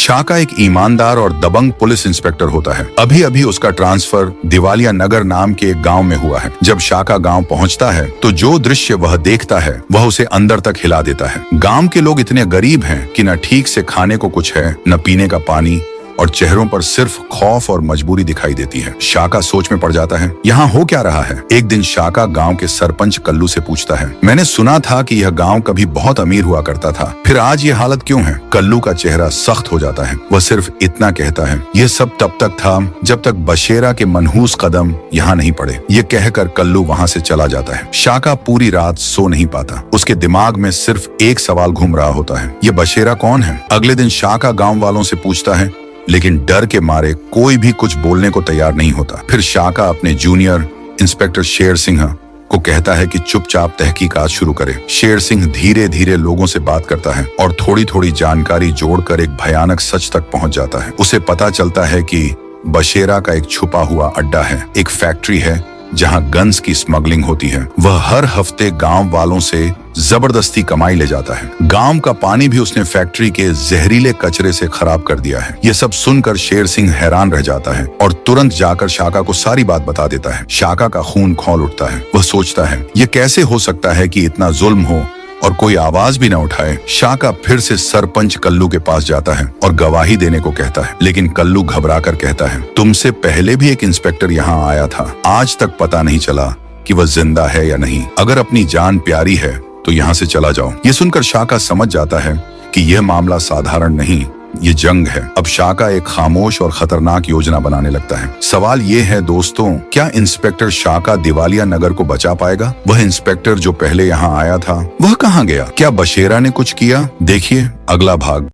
शाका एक ईमानदार और दबंग पुलिस इंस्पेक्टर होता है। अभी अभी उसका ट्रांसफर दिवालिया नगर नाम के एक गांव में हुआ है। जब शाका गांव पहुंचता है तो जो दृश्य वह देखता है वह उसे अंदर तक हिला देता है। गांव के लोग इतने गरीब हैं कि न ठीक से खाने को कुछ है, न पीने का पानी, और चेहरों पर सिर्फ खौफ और मजबूरी दिखाई देती है। शाका सोच में पड़ जाता है, यहाँ हो क्या रहा है। एक दिन शाका गांव के सरपंच कल्लू से पूछता है, मैंने सुना था कि यह गांव कभी बहुत अमीर हुआ करता था, फिर आज ये हालत क्यों है। कल्लू का चेहरा सख्त हो जाता है। वह सिर्फ इतना कहता है, यह सब तब तक था जब तक बशेरा के मनहूस कदम यहाँ नहीं पड़े। ये कहकर कल्लू वहाँ से चला जाता है। शाका पूरी रात सो नहीं पाता। उसके दिमाग में सिर्फ एक सवाल घूम रहा होता है, ये बशेरा कौन है। अगले दिन शाका गाँव वालों से पूछता है, लेकिन डर के मारे कोई भी कुछ बोलने को तैयार नहीं होता। फिर शाका अपने जूनियर इंस्पेक्टर शेर सिंह को कहता है कि चुपचाप तहकीकात शुरू करे। शेर सिंह धीरे धीरे लोगों से बात करता है और थोड़ी थोड़ी जानकारी जोड़कर एक भयानक सच तक पहुंच जाता है। उसे पता चलता है कि बशेरा का एक छुपा हुआ अड्डा है, एक फैक्ट्री है जहां गन्स की स्मगलिंग होती है। वह हर हफ्ते गांव वालों से जबरदस्ती कमाई ले जाता है। गांव का पानी भी उसने फैक्ट्री के जहरीले कचरे से खराब कर दिया है। ये सब सुनकर शेर सिंह हैरान रह जाता है और तुरंत जाकर शाका को सारी बात बता देता है। शाका का खून खौल उठता है। वह सोचता है, ये कैसे हो सकता है कि इतना जुल्म हो और कोई आवाज भी न उठाए। शाका फिर से सरपंच कल्लू के पास जाता है और गवाही देने को कहता है, लेकिन कल्लू घबराकर कहता है, तुमसे पहले भी एक इंस्पेक्टर यहाँ आया था, आज तक पता नहीं चला कि वह जिंदा है या नहीं। अगर अपनी जान प्यारी है तो यहाँ से चला जाओ। ये सुनकर शाका समझ जाता है कि यह मामला साधारण नहीं, ये जंग है। अब शाका एक खामोश और खतरनाक योजना बनाने लगता है। सवाल ये है दोस्तों, क्या इंस्पेक्टर शाका दिवालिया नगर को बचा पाएगा। वह इंस्पेक्टर जो पहले यहाँ आया था वह कहाँ गया। क्या बशेरा ने कुछ किया। देखिए अगला भाग।